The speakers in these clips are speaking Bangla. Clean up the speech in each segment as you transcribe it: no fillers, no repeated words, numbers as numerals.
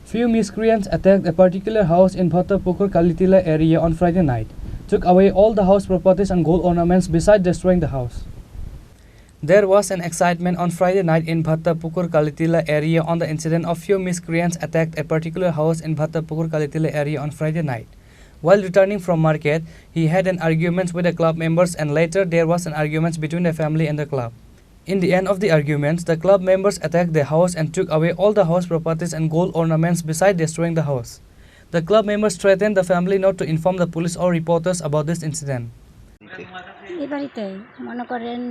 Few miscreants attacked a particular house in Bhatta Pukur, Kalitilla area on Friday night, took away all the house properties and gold ornaments besides destroying the house. There was an excitement on Friday night in Bhatta Pukur, Kalitilla area on the incident of few miscreants attacked a particular house in Bhatta Pukur, Kalitilla area on Friday night. While returning from market, he had an argument with the club members and later there was an argument between the family and the club. In the end of the arguments, the club members attacked the house and took away all the house properties and gold ornaments besides destroying the house. The club members threatened the family not to inform the police or reporters about this incident. এবারেতে মনে করেন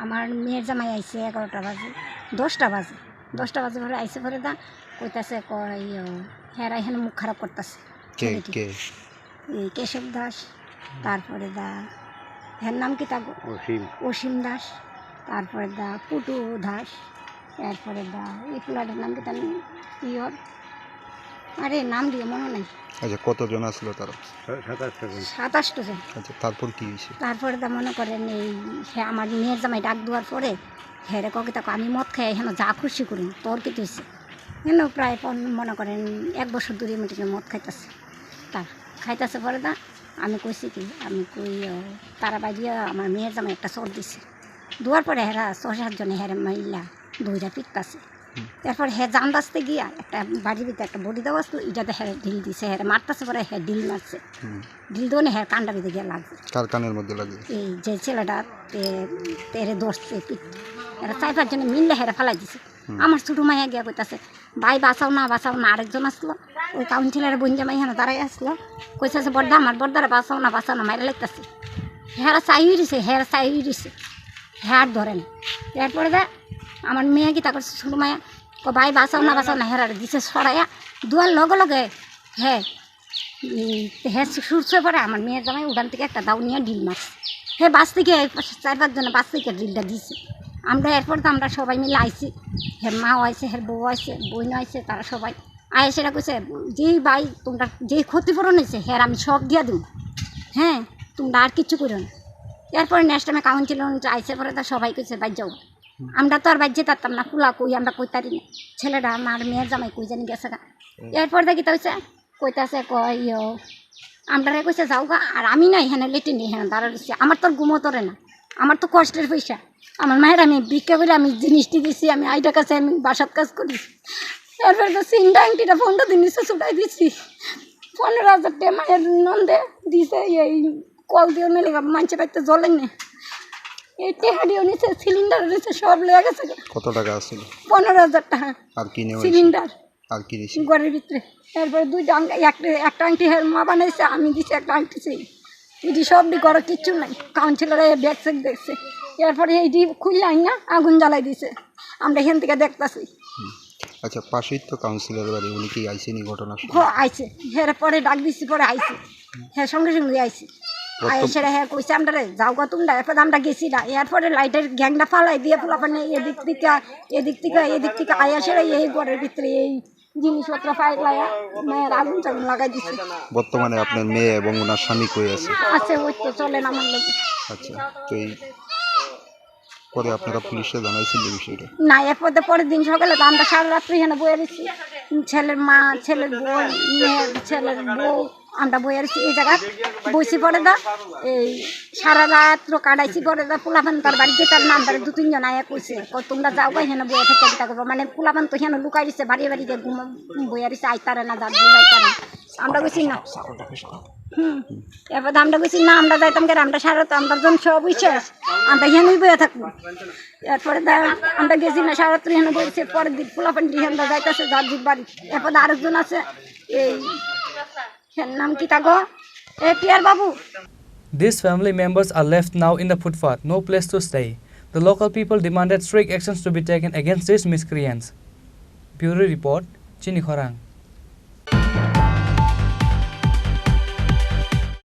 আমার মেয়ের জামাই আইছে 11টা বাজে 10টা বাজে পরে আইছে পরে দা কইতাছে কই হ্যাঁ এখানে মুখ খারাপ করতেছে কে এই কেশব দাস তারপরে দা এর নাম কি তা অসীম দাস তারপরে দা পুটু দাস এরপরে দা এই ফুলাটার নাম কি তার ইয়র আরে নাম দিয়ে মনে নাই। আচ্ছা কতজন আসলো তারা? 27 জন। আচ্ছা তারপর কি হয়েছে? তারপরে দা মনে করেন এই আমার মেয়ের জামাই ডাক দেওয়ার পরে হ্যাঁ ককে তাকে আমি মদ খাই এখানে যা খুশি করি তোর কি হয়েছে কেন প্রায় মনে করেন 1 বছর ধরে মিটিনে মদ খাইতেছে খাইতেছে পরে দা আমি কইছি কি আমি কই তারা বাজিয়ে আমার মেয়ের জামাই একটা চোর দিছে দুয়ার পরে হেরা 6-7 জনে হেরা মাইলা দইরা পিটতাছে তারপর হ্যাঁ জান বাঁচতে গিয়া একটা বাড়ির ভিতরে একটা বডি দেওয়া আসতো এটাতে হ্যাঁ ঢিল দিছে হ্যাঁ মারতেছে পরে হ্যাঁ ঢিল মারছে ঢিল দোনে হ্যাঁ কানটা ভিতরে গিয়ে লাগছে। কার কানের মধ্যে লাগে? এই যে ছেলেটা তেরে ধরছে পিট এরা 4-5 জনে মিললে হেরা ফেলাই দিছে। আমার ছোটো মাইয়া গিয়া কইতাছে ভাই বাঁচাও না আরেকজন আসলো ওই কাউন্সিলারের বোন জামাই এখানে দাঁড়াই আসলো কইতেছে আমার বর্দারা বাঁচাও না মাইরা লাগতেছে হ্যাঁ চাই দিছে হ্যাঁ ধরে না। এরপরে দা আমার মেয়ে কি তাকে ছোটো মায়া ভাই বাঁচাও না হেরার দিছে সরাইয়া দুয়ার লগে হ্যাঁ সুরছে পরে আমার মেয়ের জামাই উড়ান থেকে একটা দাও নিয়ে ডিল মারছে হ্যাঁ বাস থেকে 4-5 জনে বাস থেকে ডিলটা দিছে। আমরা এরপর তো আমরা সবাই মিলে আইছি হ্যাঁ মাও আইছে হ্যাঁ বউ আইছে বোন আইছে তারা সবাই আয় সেটা কইছে যে ভাই তোমরা যে ক্ষতিপূরণ হয়েছে হ্যাঁ আমি সব দিয়া দিব হ্যাঁ তোমরা আর কিচ্ছু করো না। এরপরে নেক্সট টাইমে কাউন্সিলর আইসে পরে তা সবাই কইছে বাই যাও আমরা তো আর বাজ্যে তারতাম না কুলা কই আমরা কইতারি না ছেলেটা আমার মেয়ের জামাই কই জানি গেছে গা। এরপর দেখি তো হয়েছে কইতাছে কই আমরা কইছে যাও গা আর আমি না এখানে লেটিনি এখানে দাঁড়া দিচ্ছি আমার তোর ঘুমো তোরে না আমার তো কষ্টের পয়সা আমার মায়ের আমি ভিক্ষা করে আমি জিনিসটি দিছি আমি আইটার কাছে আমি বাসার কাজ করি এরপর তো সিনটা আংটিটা 15 দিন নিচে ছুটাই দিচ্ছি 15,000 টাকা মায়ের নন্দে দিছে এই কল দিয়ে নিলে মানছে পাইতে জ্বলেন না এই টেহাডিও নিচে সিলিন্ডার নিচে সব লেগে গেছে। কত টাকা আছে? 15,000 টাকা। আর কি নেই সিলিন্ডার আর কি দিছি ঘরের ভিতরে। এরপর 2টা একটা আংটি মা বানাইছে আমি দিছি একটা আংটি চাই এটি সবটি ঘরে কিচ্ছু নাই কাউন্সিলরে ব্যাগ চেক দেখছে এরপরে এইটি খুললাই না আগুন জ্বালাই দিছে আমরা এখান থেকে দেখতেছি। আচ্ছা পাশেই তো কাউন্সিলর বাড়ি উনি কি আইসেনি ঘটনা? আইছে হ্যাঁ পরে ডাক দিছি পরে আইছে হ্যাঁ সঙ্গে আইছে সেটা হ্যাঁ কইছে আমরা যাও গা তোমরা এরপর আমরা গেছি না এরপরে লাইটের গ্যাংটা ফালাই দিয়ে পোলাপানে এদিক থেকে আয়া সেরা এই ঘরের ভিতরে এই জিনিসপত্র ফাইলাইয়া মেয়ের আগুন লাগাই দিচ্ছে। বর্তমানে আপনার মেয়ে এবং ওনার স্বামী কই আছে? ওই তো চলেন আমার লোক। আচ্ছা তো এই পরে আপনারা পুলিশে জানাইছিলেন বিষয়টা? না এরপর পরের দিন সকালে তো আমরা সারা রাত্রি এখানে বয়ে রয়েছি ছেলের মা ছেলের বোন মেয়ের ছেলের বউ আমরা বয়ে রয়েছি এই জায়গায় বসি পরে দা এই সারা রাত্র কাটাইছি পরে দা পোলাপান তার বাড়িতে তার নাম বাড়ি 2-3 জন আয়া কইছে তোমরা যাও গা এখানে বয়ে থেকে দিতে করবো মানে পোলাপান তো এখানে লুকাই দিচ্ছে বাড়িয়ে বয়ে রয়েছে আইতারে না যাইতারে আমরা কইছি না এরপর আমরা কইছি না আমরা যাইতাম কেন আমরা সারা তো আমরা জন সব বিশ্বাস আমরা এখানেই বয়ে থাকবো। এরপরে আমরা গেছি না সারা রাত্রি এখানে বলছে পরের দিন পোলাপান এখানে যাইতেছে যার বাড়ি এরপর আরেকজন আছে এই নাম কি তাগো এ peer Babu. These family members are left now in the footpath, no place to stay. The local people demanded strict actions to be taken against these miscreants. Bureau report, Chini Khorang.